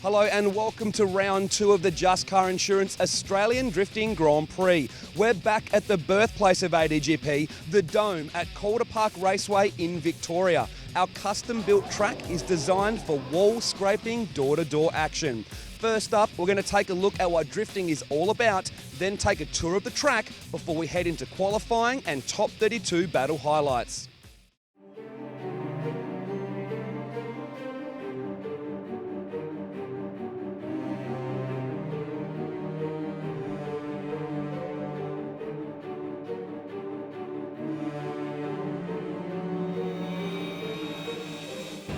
Hello and welcome to round 2 of the Just Car Insurance Australian Drifting Grand Prix. We're back at the birthplace of ADGP, the Dome at Calder Park Raceway in Victoria. Our custom-built track is designed for wall scraping, door-to-door action. First up, we're going to take a look at what drifting is all about, then take a tour of the track before we head into qualifying and top 32 battle highlights.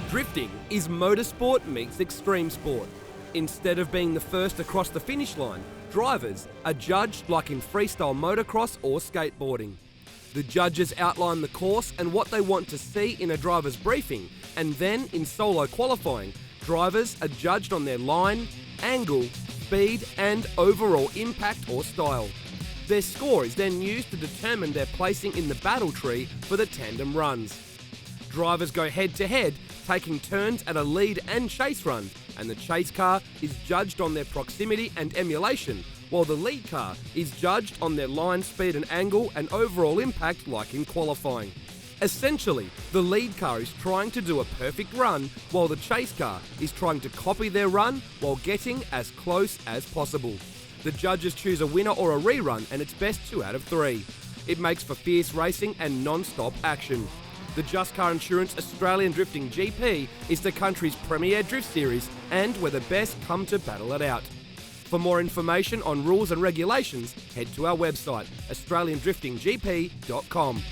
Drifting is motorsport meets extreme sport. Instead of being the first across the finish line, drivers are judged like in freestyle motocross or skateboarding. The judges outline the course and what they want to see in a driver's briefing, and then in solo qualifying, drivers are judged on their line, angle, speed and overall impact or style. Their score is then used to determine their placing in the battle tree for the tandem runs. Drivers go head-to-head, taking turns at a lead and chase run, and the chase car is judged on their proximity and emulation, while the lead car is judged on their line speed and angle and overall impact like in qualifying. Essentially, the lead car is trying to do a perfect run, while the chase car is trying to copy their run while getting as close as possible. The judges choose a winner or a rerun, and it's best 2 out of 3. It makes for fierce racing and non-stop action. The Just Car Insurance Australian Drifting GP is the country's premier drift series and where the best come to battle it out. For more information on rules and regulations, head to our website, australiandriftinggp.com.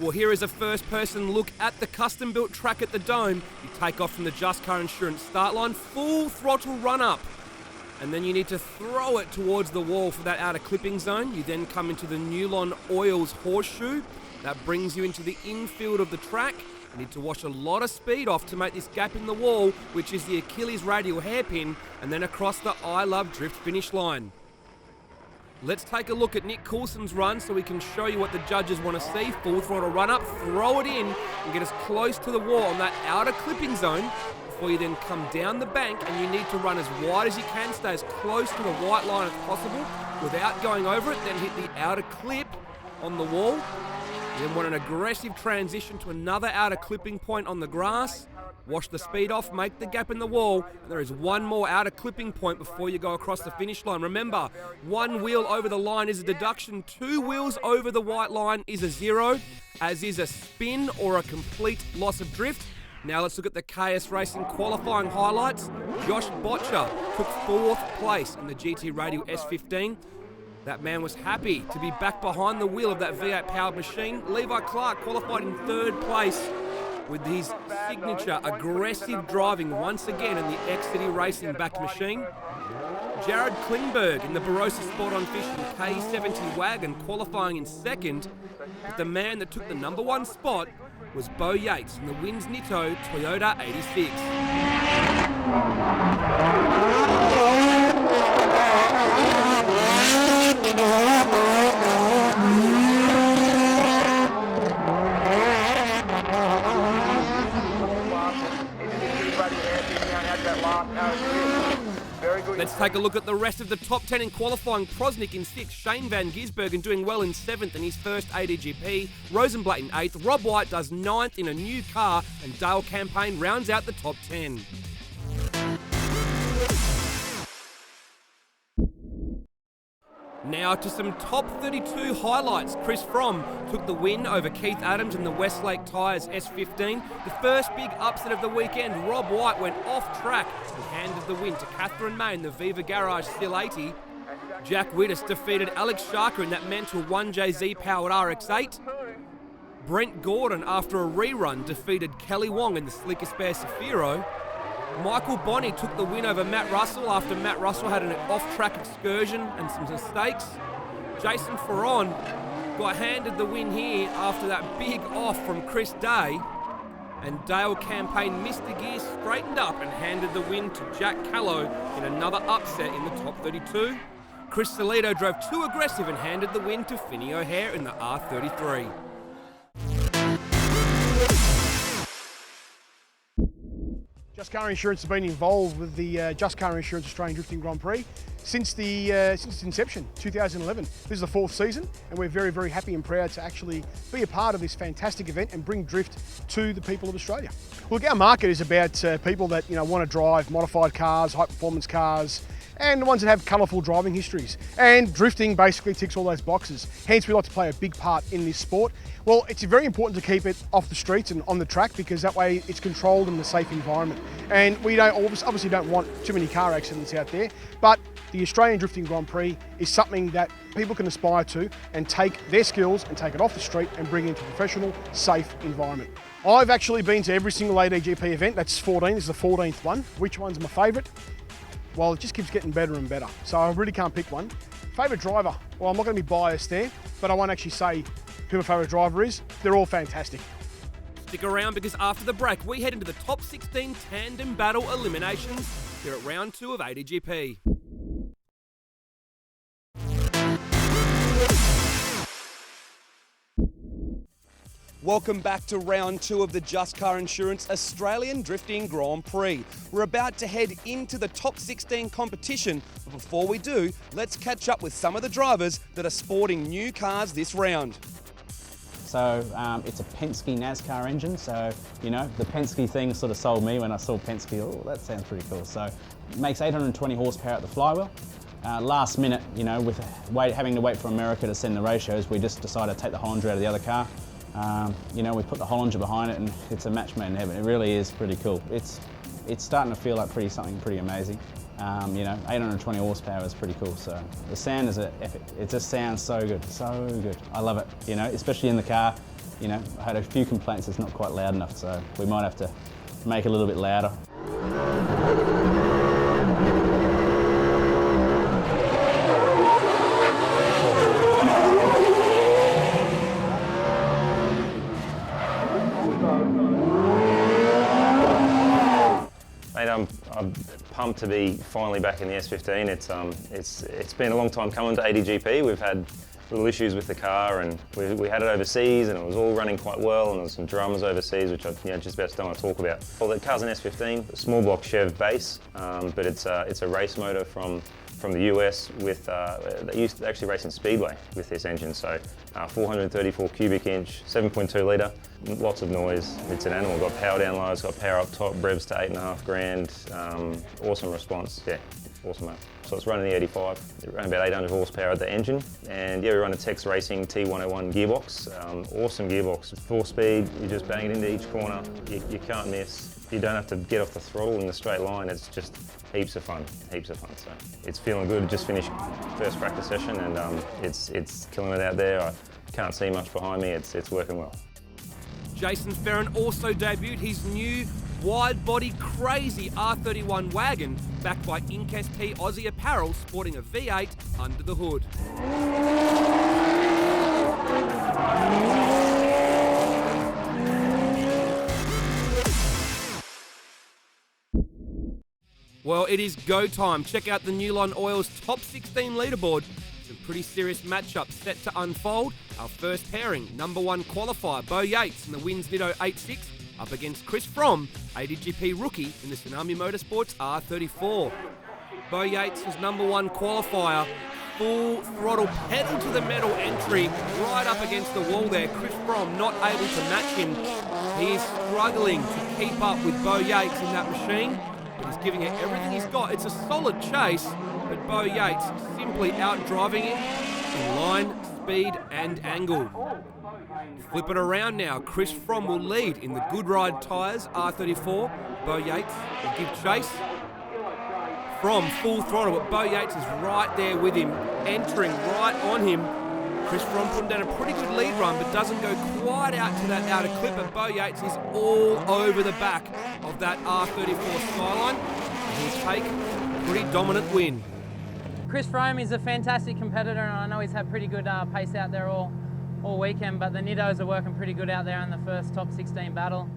Well, here is a first-person look at the custom-built track at the Dome. You take off from the Just Car Insurance start line, full throttle run-up. And then you need to throw it towards the wall for that outer clipping zone. You then come into the Newlon Oils horseshoe. That brings you into the infield of the track. You need to wash a lot of speed off to make this gap in the wall, which is the Achilles radial hairpin, and then across the I Love Drift finish line. Let's take a look at Nick Coulson's run so we can show you what the judges want to see. Full throttle run up, throw it in and get as close to the wall on that outer clipping zone before you then come down the bank, and you need to run as wide as you can, stay as close to the white line as possible without going over it, then hit the outer clip on the wall. You then want an aggressive transition to another outer clipping point on the grass. Wash the speed off, make the gap in the wall, and there is one more outer clipping point before you go across the finish line. Remember, 1 wheel over the line is a deduction, 2 wheels over the white line is a 0, as is a spin or a complete loss of drift. Now let's look at the KS Racing qualifying highlights. Josh Botcher took 4th place in the GT Radial S15. That man was happy to be back behind the wheel of that V8 powered machine. Levi Clark qualified in 3rd place with his signature aggressive driving once again in the X-City Racing backed machine. Jared Klingberg in the Barossa Sport on Fishing K70 wagon qualifying in 2nd, but the man that took the number 1 spot was Bo Yates in the Wins Nitto Toyota 86. Let's take a look at the rest of the top 10 in qualifying. Prosnick in 6th, Shane van Gisbergen doing well in 7th in his first ADGP, Rosenblatt in 8th, Rob White does 9th in a new car, and Dale Campaign rounds out the top 10. Now to some top 32 highlights. Chris Fromm took the win over Keith Adams in the Westlake Tyres S15. The first big upset of the weekend, Rob White went off track and handed the win to Catherine May in the Viva Garage Still 80. Jack Wittes defeated Alex Sharker in that mental 1JZ powered RX-8. Brent Gordon, after a rerun, defeated Kelly Wong in the Slicker Spare Safiro. Michael Bonney took the win over Matt Russell after Matt Russell had an off-track excursion and some mistakes. Jason Ferron got handed the win here after that big off from Chris Day. And Dale Campaign missed the gear, straightened up and handed the win to Jack Callow in another upset in the top 32. Chris Salito drove too aggressive and handed the win to Finney O'Hare in the R33. Just Car Insurance has been involved with the Just Car Insurance Australian Drifting Grand Prix since its inception, 2011. This is the 4th season, and we're very, very happy and proud to actually be a part of this fantastic event and bring drift to the people of Australia. Look, our market is about people that want to drive modified cars, high performance cars, and the ones that have colourful driving histories. And drifting basically ticks all those boxes. Hence, we like to play a big part in this sport. Well, it's very important to keep it off the streets and on the track, because that way it's controlled in a safe environment. And we obviously don't want too many car accidents out there, but the Australian Drifting Grand Prix is something that people can aspire to and take their skills and take it off the street and bring it into a professional, safe environment. I've actually been to every single ADGP event. That's 14, this is the 14th one. Which one's my favourite? Well, it just keeps getting better and better. So I really can't pick one. Favourite driver? Well, I'm not going to be biased there, but I won't actually say who my favourite driver is. They're all fantastic. Stick around, because after the break, we head into the top 16 tandem battle eliminations here at round 2 of ADGP. Welcome back to round 2 of the Just Car Insurance Australian Drifting Grand Prix. We're about to head into the top 16 competition, but before we do, let's catch up with some of the drivers that are sporting new cars this round. So it's a Penske NASCAR engine, so the Penske thing sort of sold me when I saw Penske. Oh, that sounds pretty cool. So it makes 820 horsepower at the flywheel. Last minute, with having to wait for America to send the ratios, we just decided to take the Hollinger out of the other car. We put the Hollinger behind it, and it's a match made in heaven. It really is pretty cool. It's starting to feel like something pretty amazing. 820 horsepower is pretty cool. So the sound is epic. It just sounds so good, so good. I love it. Especially in the car. I had a few complaints it's not quite loud enough, so we might have to make it a little bit louder. I'm pumped to be finally back in the S15. It's been a long time coming to ADGP. We've had little issues with the car, and we had it overseas, and it was all running quite well, and there was some dramas overseas, which I just about don't want to talk about. Well, the car's an S15, a small block Chev base, but it's a race motor from the US with, they used to actually race in Speedway with this engine, so 434 cubic inch, 7.2 litre, lots of noise. It's an animal, got power down low, it's got power up top, revs to 8.5 grand, awesome response, yeah, awesome mate. So it's running the 85, around about 800 horsepower at the engine, and yeah, we run a Tex Racing T101 gearbox, awesome gearbox, 4-speed, you just bang it into each corner, you can't miss. You don't have to get off the throttle in the straight line. It's just heaps of fun. So it's feeling good. Just finished first practice session, and it's killing it out there. I can't see much behind me. It's working well. Jason Ferrin also debuted his new wide-body crazy R31 wagon, backed by Incas T Aussie apparel, sporting a V8 under the hood. Well, it is go time. Check out the Newline Oil's top 16 leaderboard. Some pretty serious matchups set to unfold. Our first pairing, number 1 qualifier, Bo Yates in the Wins Nitto 8.6, up against Chris Fromm, ADGP rookie in the Tsunami Motorsports R34. Bo Yates was number 1 qualifier, full throttle, pedal to the metal entry, right up against the wall there. Chris Fromm not able to match him. He is struggling to keep up with Bo Yates in that machine. But he's giving it everything he's got. It's a solid chase, but Bo Yates simply out-driving it in line, speed and angle. Flip it around now. Chris Fromm will lead in the Good Ride tyres, R34. Bo Yates will give chase. Fromm full throttle, but Bo Yates is right there with him, entering right on him. Chris Fromm putting down a pretty good lead run, but doesn't go quite out to that outer clip, but Bo Yates is all over the back of that R34 Skyline, and he'll take a pretty dominant win. Chris Fromm is a fantastic competitor, and I know he's had pretty good pace out there all weekend, but the Nittos are working pretty good out there in the first top 16 battle.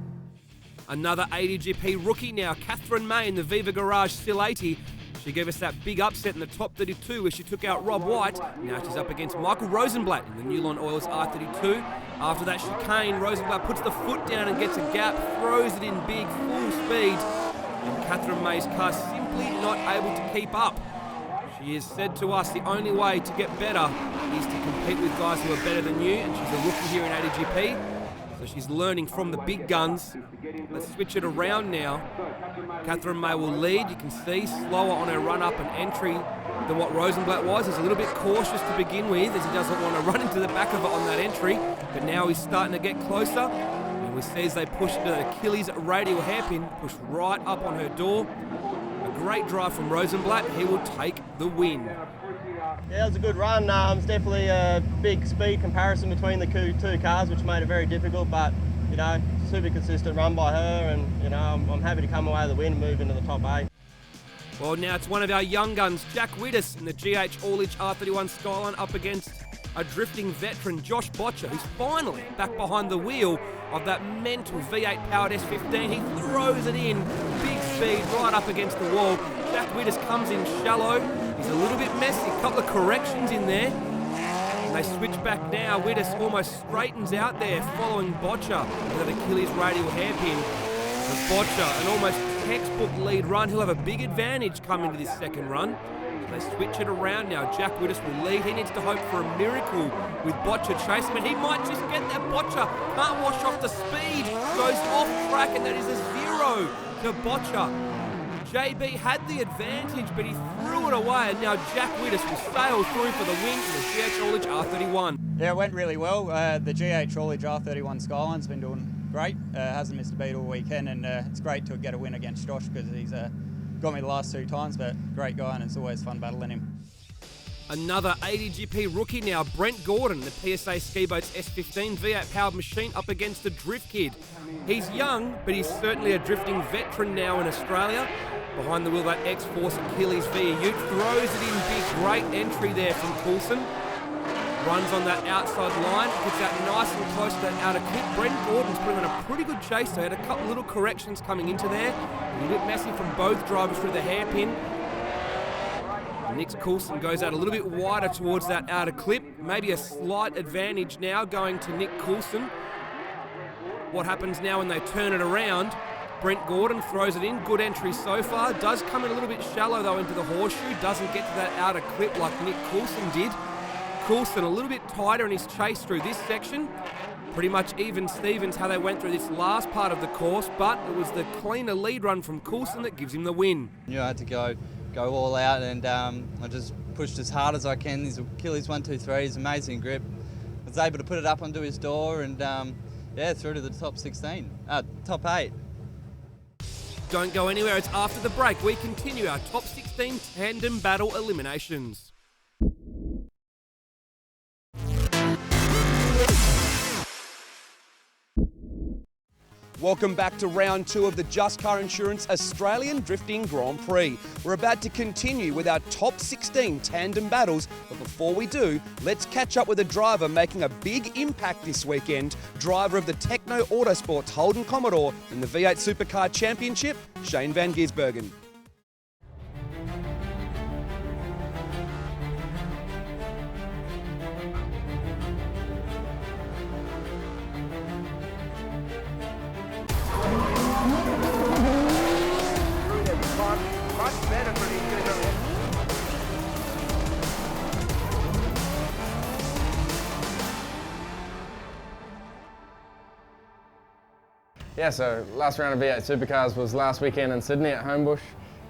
Another ADGP rookie now, Catherine May in the Viva Garage Still 80. She gave us that big upset in the top 32 where she took out Rob White. Now she's up against Michael Rosenblatt in the Newline Oils R32. After that chicane, Rosenblatt puts the foot down and gets a gap, throws it in big, full speed, and Catherine May's car simply not able to keep up. She has said to us the only way to get better is to compete with guys who are better than you, and she's a rookie here in ADGP. So she's learning from the big guns. Let's switch it around now. Catherine May will lead. You can see slower on her run-up and entry than what Rosenblatt was. He's a little bit cautious to begin with as he doesn't want to run into the back of it on that entry. But now he's starting to get closer. And we see as they push the Achilles radial hairpin, push right up on her door. A great drive from Rosenblatt. He will take the win. Yeah, it was a good run. It's definitely a big speed comparison between the two cars, which made it very difficult, but, you know, super consistent run by her, and, you know, I'm happy to come away with the win and move into the top 8. Well, now it's one of our young guns, Jack Widdis, in the GH All-Edge R31 Skyline up against a drifting veteran, Josh Botcher, who's finally back behind the wheel of that mental V8-powered S15. He throws it in, big speed, right up against the wall. Jack Widdis comes in shallow. He's a little bit messy, a couple of corrections in there. And they switch back now. Widdis almost straightens out there, following Botcher with an Achilles radial hairpin. And Botcher, an almost textbook lead run. He'll have a big advantage coming to this second run. They switch it around now. Jack Widdis will lead. He needs to hope for a miracle with Botcher chasing him, and he might just get that. Botcher can't wash off the speed, goes off track, and that is a 0 to Botcher. JB had the advantage, but he threw it away, and now Jack Widdis will sail through for the win in the GH All-Edge R31. Yeah, it went really well. The GH All-Edge R31 Skyline's been doing great. Hasn't missed a beat all weekend, and it's great to get a win against Josh because he's got me the last 2 times, but great guy, and it's always fun battling him. Another ADGP rookie now, Brent Gordon, the PSA Ski Boats S15 V8 powered machine up against the Drift Kid. He's young, but he's certainly a drifting veteran now in Australia. Behind the wheel, that X-Force Achilles V Ute throws it in big, great entry there from Coulson. Runs on that outside line, gets out nice and close to that outer clip. Brent Gordon's putting on a pretty good chase. They had a couple little corrections coming into there. A little bit messy from both drivers through the hairpin. Nick Coulson goes out a little bit wider towards that outer clip. Maybe a slight advantage now going to Nick Coulson. What happens now when they turn it around? Brent Gordon throws it in. Good entry so far. Does come in a little bit shallow though into the horseshoe. Doesn't get to that outer clip like Nick Coulson did. Coulson a little bit tighter in his chase through this section. Pretty much even Stevens how they went through this last part of the course, but it was the cleaner lead run from Coulson that gives him the win. You know, I had to go all out, and I just pushed as hard as I can. These Achilles 1, 2, 3 is amazing grip. I was able to put it up onto his door and yeah, through to the top 8. Don't go anywhere, it's after the break. We continue our top 16 tandem battle eliminations. Welcome back to round 2 of the Just Car Insurance Australian Drifting Grand Prix. We're about to continue with our top 16 tandem battles, but before we do, let's catch up with a driver making a big impact this weekend. Driver of the Techno Autosports Holden Commodore in the V8 Supercar Championship, Shane van Gisbergen. Yeah, so last round of V8 Supercars was last weekend in Sydney at Homebush,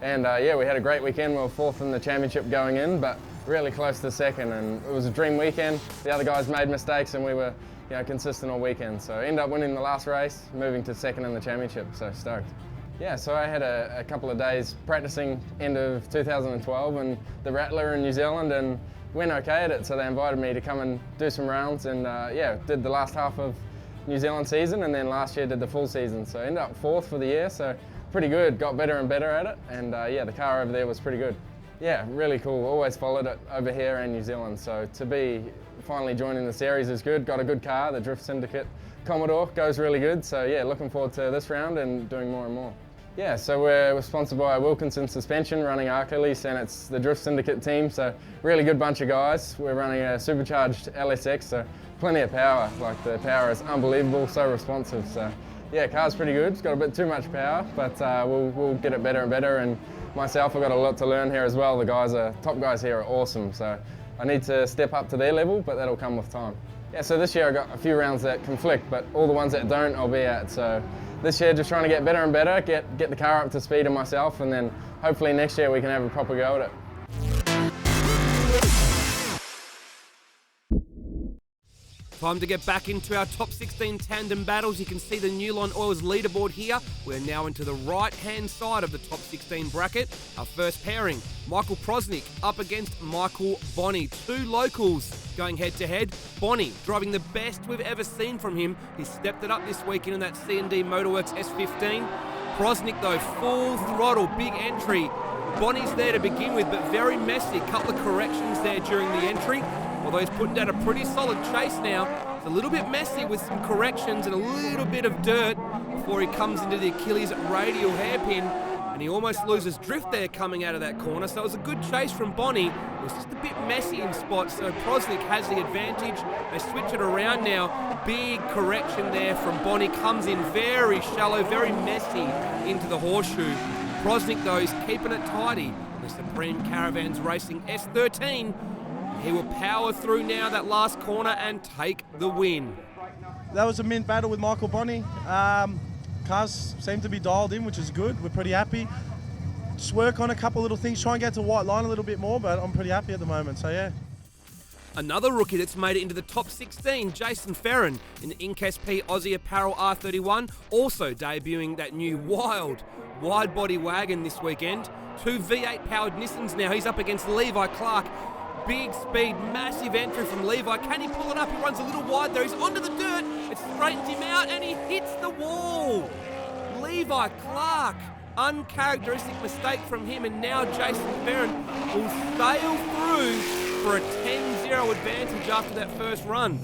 and yeah, we had a great weekend. We were 4th in the championship going in, but really close to 2nd, and it was a dream weekend. The other guys made mistakes, and we were, you know, consistent all weekend. So ended up winning the last race, moving to 2nd in the championship. So stoked. Yeah, so I had a couple of days practicing end of 2012 and the Rattler in New Zealand, and went okay at it. So they invited me to come and do some rounds, and yeah, did the last half of New Zealand season, and then last year did the full season. So ended up 4th for the year, so pretty good. Got better and better at it, and yeah, the car over there was pretty good. Yeah, really cool. Always followed it over here and New Zealand, so to be finally joining the series is good. Got a good car, the Drift Syndicate Commodore, goes really good. So yeah, looking forward to this round and doing more and more. Yeah, so we're sponsored by Wilkinson Suspension, running Achilles, and it's the Drift Syndicate team, so really good bunch of guys. We're running a supercharged LSX, so plenty of power. Like, the power is unbelievable, so responsive. So yeah, car's pretty good. It's got a bit too much power, but we'll get it better and better. And myself, I've got a lot to learn here as well. The top guys here are awesome, so I need to step up to their level, but that'll come with time. Yeah, so this year I got a few rounds that conflict, but all the ones that don't, I'll be at. So this year, just trying to get better and better, get the car up to speed and myself, and then hopefully next year we can have a proper go at it. Time to get back into our top 16 tandem battles. You can see the Newline Oils leaderboard here. We're now into the right-hand side of the top 16 bracket. Our first pairing, Michael Prosnik up against Michael Bonney. Two locals going head-to-head. Bonney driving the best we've ever seen from him. He stepped it up this weekend in that C&D Motorworks S15. Prosnik, though, full throttle, big entry. Bonney's there to begin with, but very messy. A couple of corrections there during the entry. Although he's putting down a pretty solid chase now. It's a little bit messy with some corrections and a little bit of dirt before he comes into the Achilles radial hairpin, and he almost loses drift there coming out of that corner. So it was a good chase from Bonney. It was just a bit messy in spots, so Prosnik has the advantage. They switch it around now. Big correction there from Bonney. Comes in very shallow, very messy into the horseshoe. Prosnik, though, is keeping it tidy. The Supreme Caravans Racing S13. He will power through now that last corner and take the win. That was a mint battle with Michael Bonney. Cars seem to be dialed in, which is good. We're pretty happy. Just work on a couple little things, try and get to white line a little bit more, but I'm pretty happy at the moment, so yeah. Another rookie that's made it into the top 16, Jason Ferrin in the Inc SP Aussie Apparel R31, also debuting that new wide body wagon this weekend. Two V8 powered Nissans now. He's up against Levi Clark. Big speed, massive entry from Levi. Can he pull it up? He runs a little wide there. He's onto the dirt. It straightens him out and he hits the wall. Levi Clark. Uncharacteristic mistake from him, and now Jason Ferrin will sail through for a 10-0 advantage after that first run.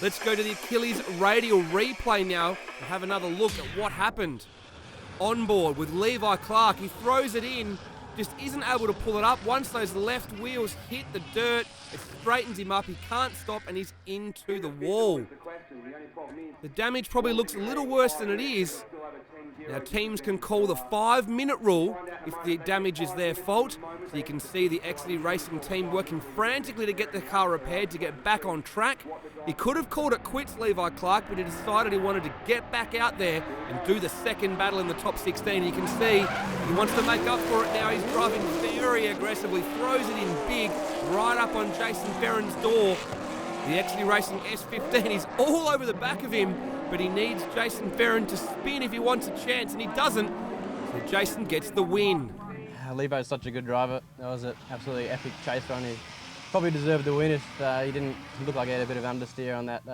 Let's go to the Achilles radial replay now and have another look at what happened. On board with Levi Clark. He throws it in. Just isn't able to pull it up. Once those left wheels hit the dirt, it straightens him up. He can't stop and he's into the wall. The damage probably looks a little worse than it is. Now teams can call the 5-minute rule if the damage is their fault. So you can see the XD Racing team working frantically to get the car repaired to get back on track. He could have called it quits, Levi Clark, but he decided he wanted to get back out there and do the second battle in the top 16. You can see he wants to make up for it now. He's driving very aggressively, throws it in big, right up on Jason Ferrin's door. The XD Racing S15 is all over the back of him, but he needs Jason Ferrin to spin if he wants a chance, and he doesn't. So Jason gets the win. Levo's such a good driver. That was an absolutely epic chase run. He probably deserved the win if he didn't look like he had a bit of understeer on that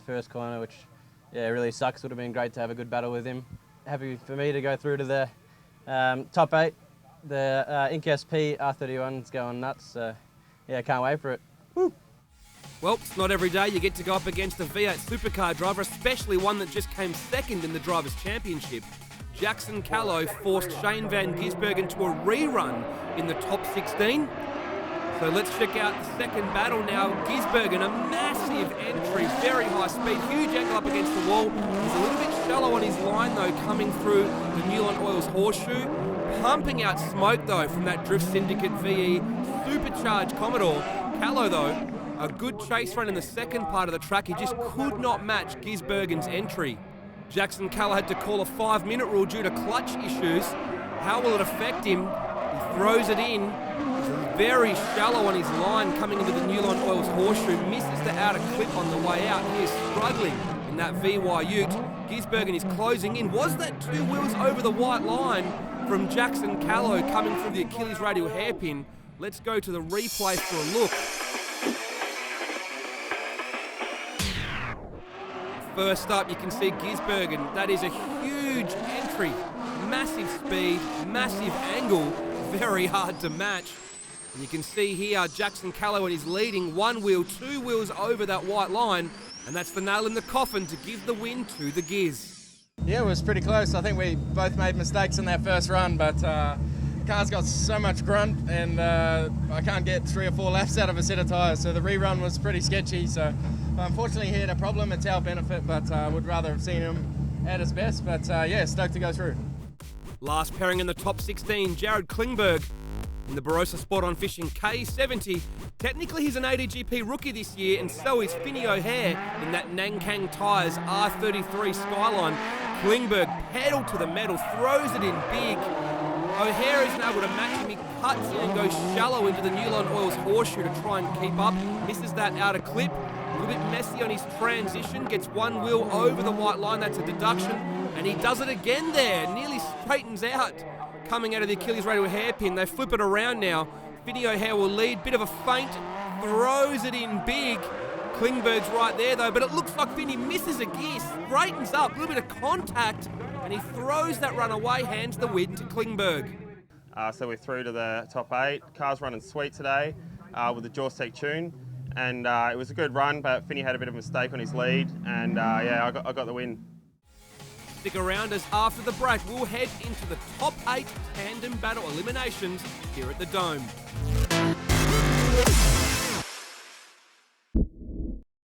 first corner, which really sucks. Would have been great to have a good battle with him. Happy for me to go through to the top 8. The Inc SP R31's going nuts. So can't wait for it. Woo! Well, it's not every day you get to go up against a V8 supercar driver, especially one that just came second in the Drivers' Championship. Jackson Callow forced Shane Van Gisbergen to a rerun in the top 16. So let's check out the second battle now. Gisbergen, a massive entry, very high speed, huge angle up against the wall. He's a little bit shallow on his line though, coming through the Newline Oils horseshoe. Pumping out smoke though from that Drift Syndicate VE supercharged Commodore. Callow though, a good chase run in the second part of the track. He just could not match Gisbergen's entry. Jackson Callow had to call a 5-minute rule due to clutch issues. How will it affect him? He throws it in. He's very shallow on his line coming into the Newline Oils horseshoe. Misses the outer clip on the way out. He is struggling in that VY Ute. Gisbergen is closing in. Was that 2 wheels over the white line from Jackson Callow coming through the Achilles radial hairpin? Let's go to the replay for a look. First up, you can see Gisbergen. That is a huge entry. Massive speed, massive angle, very hard to match. And you can see here Jackson Callow is leading 1 wheel, 2 wheels over that white line. And that's the nail in the coffin to give the win to the Giz. Yeah, it was pretty close. I think we both made mistakes in that first run, but the car's got so much grunt and I can't get 3 or 4 laps out of a set of tyres, so the rerun was pretty sketchy. So unfortunately he had a problem. It's our benefit, but would rather have seen him at his best. But yeah, stoked to go through. Last pairing in the top 16, Jared Klingberg in the Barossa Sport on Fishing K70. Technically he's an ADGP rookie this year, and so is Finney O'Hare in that Nankang Tyres R33 Skyline. Klingberg pedal to the metal, throws it in big. O'Hare isn't able to match him. He cuts in and goes shallow into the Newline Oils horseshoe to try and keep up. Misses that outer clip. A little bit messy on his transition. Gets one wheel over the white line. That's a deduction. And he does it again there. Nearly straightens out. Coming out of the Achilles radial hairpin. They flip it around now. Finney O'Hare will lead. Bit of a feint. Throws it in big. Klingberg's right there though, but it looks like Finney misses a gear, straightens up, a little bit of contact, and he throws that run away, hands the win to Klingberg. So we're through to the top 8. Car's running sweet today with the Jawstick tune, and it was a good run, but Finney had a bit of a mistake on his lead, and yeah, I got the win. Stick around as after the break we'll head into the top 8 tandem battle eliminations here at the Dome.